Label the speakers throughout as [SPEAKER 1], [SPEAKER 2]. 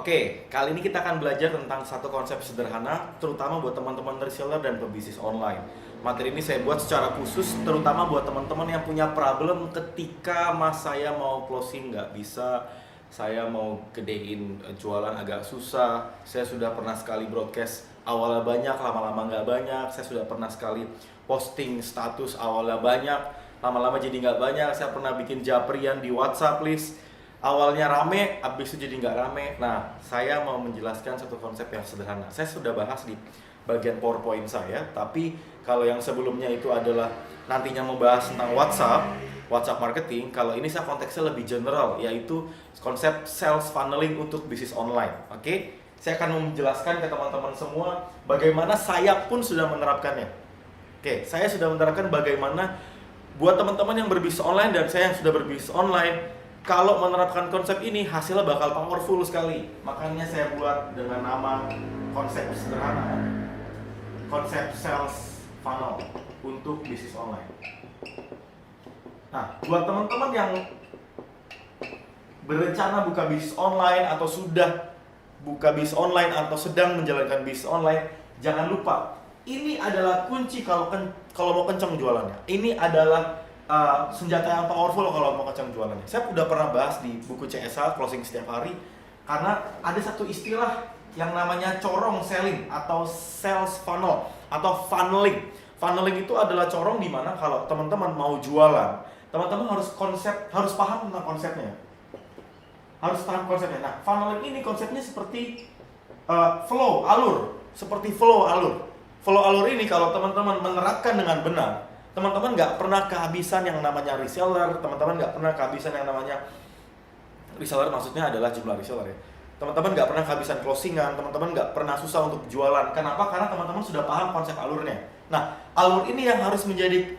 [SPEAKER 1] Oke, kali ini kita akan belajar tentang satu konsep sederhana, terutama buat teman-teman reseller dan pebisnis online. Materi ini saya buat secara khusus, terutama buat teman-teman yang punya problem ketika saya mau closing nggak bisa, saya mau gedein jualan agak susah, saya sudah pernah sekali broadcast awalnya banyak, lama-lama nggak banyak, saya sudah pernah sekali posting status awalnya banyak, lama-lama jadi nggak banyak, saya pernah bikin japrian di WhatsApp list, awalnya rame, habis itu jadi nggak rame. Nah, saya mau menjelaskan satu konsep yang sederhana. Saya sudah bahas di bagian PowerPoint saya, tapi kalau yang sebelumnya itu adalah nantinya membahas tentang WhatsApp marketing. Kalau ini saya konteksnya lebih general, yaitu konsep sales funneling untuk bisnis online. Oke? Saya akan menjelaskan ke teman-teman semua bagaimana saya pun sudah menerapkannya. Oke, saya sudah menerapkan bagaimana buat teman-teman yang berbisnis online dan saya yang sudah berbisnis online. Kalau menerapkan konsep ini hasilnya bakal powerful sekali. Makanya saya buat dengan nama konsep sederhana, konsep sales funnel untuk bisnis online. Nah, buat teman-teman yang berencana buka bisnis online atau sudah buka bisnis online atau sedang menjalankan bisnis online, jangan lupa ini adalah kunci kalau mau kencang jualannya. Ini adalah senjata yang powerful kalau mau kencang jualannya. Saya udah pernah bahas di buku CSA Closing Setiap Hari, karena ada satu istilah yang namanya corong selling atau sales funnel atau funneling. Funneling itu adalah corong di mana kalau teman-teman mau jualan, teman-teman harus paham tentang konsepnya. Harus paham konsepnya. Nah, funneling ini konsepnya seperti flow, alur. Seperti flow, alur. Flow alur ini kalau teman-teman menerapkan dengan benar, teman-teman nggak pernah kehabisan yang namanya reseller, teman-teman nggak pernah kehabisan yang namanya reseller, maksudnya adalah jumlah reseller ya. Teman-teman nggak pernah kehabisan closingan, teman-teman nggak pernah susah untuk jualan. Kenapa? Karena teman-teman sudah paham konsep alurnya. Nah, alur ini yang harus menjadi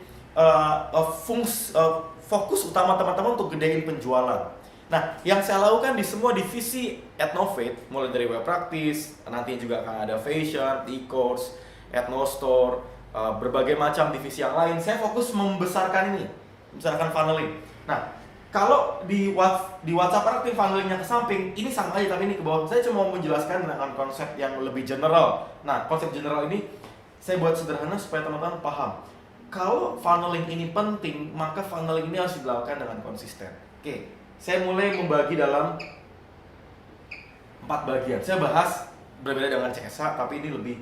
[SPEAKER 1] fokus utama teman-teman untuk gedein penjualan. Nah, yang saya lakukan di semua divisi Ethnovate, mulai dari web practice, nanti juga akan ada fashion, e-course, Ethnostore, berbagai macam divisi yang lain, saya fokus membesarkan ini, membesarkan funneling. Nah, kalau di WhatsApp marketing funnelingnya ke samping, ini sama aja tapi ini ke bawah. Saya cuma mau menjelaskan dengan konsep yang lebih general. Nah, konsep general ini saya buat sederhana supaya teman-teman paham. Kalau funneling ini penting, maka funneling ini harus dilakukan dengan konsisten. Oke, saya mulai membagi dalam 4 bagian. Saya bahas berbeda dengan CSA, tapi ini lebih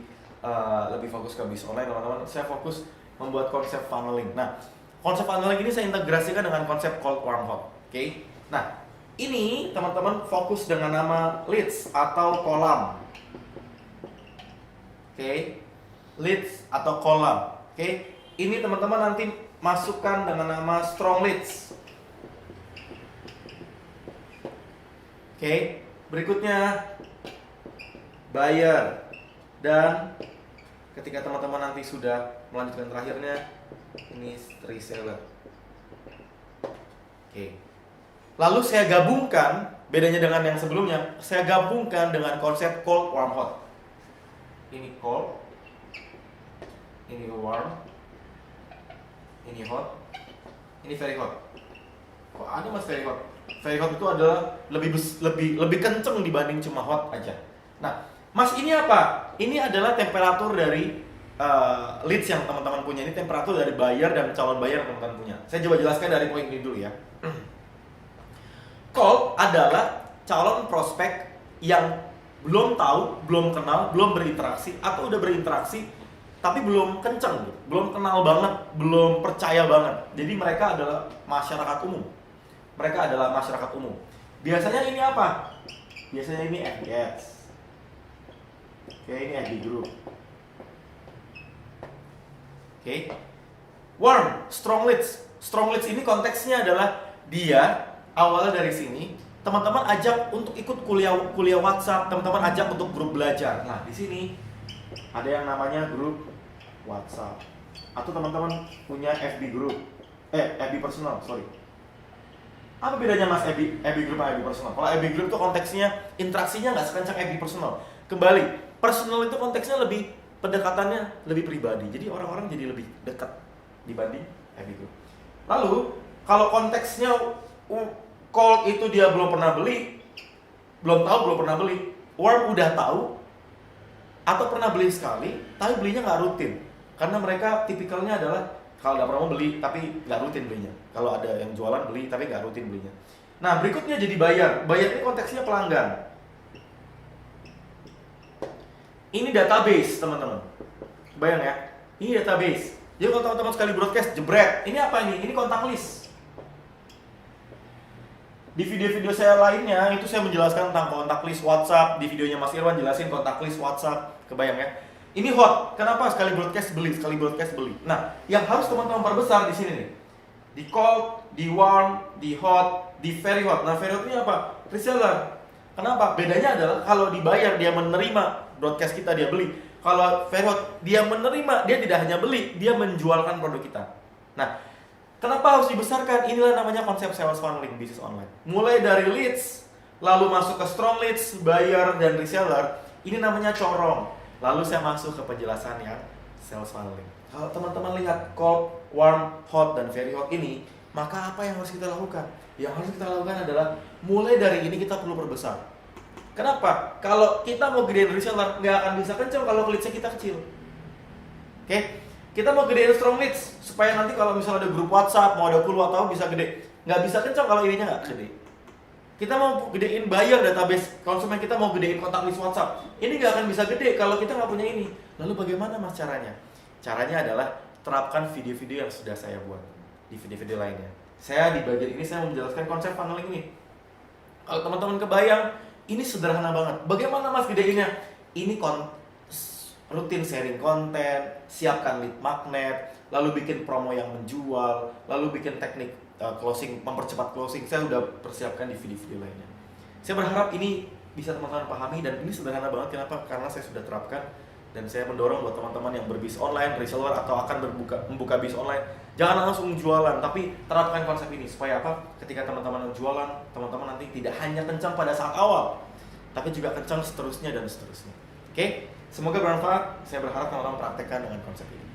[SPEAKER 1] fokus ke bisnis online, teman-teman. Saya fokus membuat konsep funneling. Nah, konsep funneling ini saya integrasikan dengan konsep cold warm hot. Oke. Nah, ini teman-teman fokus dengan nama leads atau kolam. Oke. Leads atau kolam. Oke. Ini teman-teman nanti masukkan dengan nama strong leads. Oke. Berikutnya buyer. Dan ketika teman-teman nanti sudah melanjutkan terakhirnya, ini reseller. Oke. Lalu saya gabungkan, bedanya dengan yang sebelumnya, saya gabungkan dengan konsep cold, warm, hot. Ini cold, ini warm, ini hot, ini very hot. Kok ada mas very hot? Very hot itu adalah lebih kenceng dibanding cuma hot aja. Nah, mas, ini apa? Ini adalah temperatur dari leads yang teman-teman punya. Ini temperatur dari buyer dan calon buyer yang teman-teman punya. Saya coba jelaskan dari poin ini dulu ya. Cold adalah calon prospek yang belum tahu, belum kenal, belum berinteraksi, atau udah berinteraksi tapi belum kenceng, belum kenal banget, belum percaya banget. Jadi mereka adalah masyarakat umum. Mereka adalah masyarakat umum. Biasanya ini apa? Biasanya ini FBS. Oke, ini FB group. Oke. Warm, strong leads. Strong leads ini konteksnya adalah dia awalnya dari sini, teman-teman ajak untuk ikut kuliah WhatsApp, teman-teman ajak untuk grup belajar. Nah, di sini ada yang namanya grup WhatsApp. Atau teman-teman punya FB group. FB personal, sorry. Apa bedanya mas FB group sama FB personal? Kalau FB group itu konteksnya interaksinya nggak sekencang FB personal. Kembali, personal itu konteksnya lebih pendekatannya lebih pribadi. Jadi orang-orang jadi lebih dekat dibanding FB group. Lalu kalau konteksnya cold itu dia belum pernah beli, belum tahu, belum pernah beli. Warm udah tahu atau pernah beli sekali, tapi belinya nggak rutin. Karena mereka tipikalnya adalah kalau ada promo beli, tapi nggak rutin belinya. Kalau ada yang jualan beli, tapi nggak rutin belinya. Nah, berikutnya jadi bayar. Bayar ini konteksnya pelanggan. Ini database, teman-teman. Bayang ya, ini database. Jadi kalau teman-teman sekali broadcast, jebret. Ini apa ini? Ini kontak list. Di video-video saya lainnya, itu saya menjelaskan tentang kontak list WhatsApp. Di videonya Mas Irwan jelasin kontak list WhatsApp. Kebayang ya? Ini hot. Kenapa? Sekali broadcast beli, sekali broadcast beli. Nah, yang harus teman-teman perbesar di sini nih. Di cold, di warm, di hot, di very hot. Nah, very hot ini apa? Reseller. Kenapa? Bedanya adalah kalau dibayar, dia menerima broadcast kita, dia beli. Kalau very hot, dia menerima, dia tidak hanya beli, dia menjualkan produk kita. Nah, kenapa harus dibesarkan? Inilah namanya konsep sales funneling bisnis online. Mulai dari leads, lalu masuk ke strong leads, buyer, dan reseller. Ini namanya corong. Lalu saya masuk ke penjelasan yang sales funneling. Kalau teman-teman lihat cold, warm, hot, dan very hot ini, maka apa yang harus kita lakukan? Yang harus kita lakukan adalah mulai dari ini kita perlu perbesar. Kenapa? Kalau kita mau gedein reseller, nggak akan bisa kenceng kalau leads-nya kita kecil. Oke? Kita mau gedein strong leads, supaya nanti kalau misalnya ada grup WhatsApp, mau ada pool WhatsApp bisa gede. Nggak bisa kenceng kalau ininya nggak gede. Kita mau gedein buyer database konsumen, kita mau gedein kontak list WhatsApp. Ini nggak akan bisa gede kalau kita nggak punya ini. Lalu bagaimana Mas caranya? Caranya adalah terapkan video-video yang sudah saya buat di video-video lainnya. Saya di bagian ini saya menjelaskan konsep funneling ini. Kalau teman-teman kebayang, ini sederhana banget. Bagaimana Mas gedeinnya? Ini rutin sharing konten, siapkan lead magnet, lalu bikin promo yang menjual, lalu bikin teknik closing, mempercepat closing. Saya udah persiapkan di video-video lainnya. Saya berharap ini bisa teman-teman pahami, dan ini sederhana banget. Kenapa? Karena saya sudah terapkan, dan saya mendorong buat teman-teman yang berbisnis online, reseller, atau akan membuka bisnis online, jangan langsung jualan, tapi terapkan konsep ini supaya apa? Ketika teman-teman jualan, teman-teman nanti tidak hanya kencang pada saat awal, tapi juga kencang seterusnya dan seterusnya. Oke? Semoga bermanfaat. Saya berharap teman-teman praktekkan dengan konsep ini.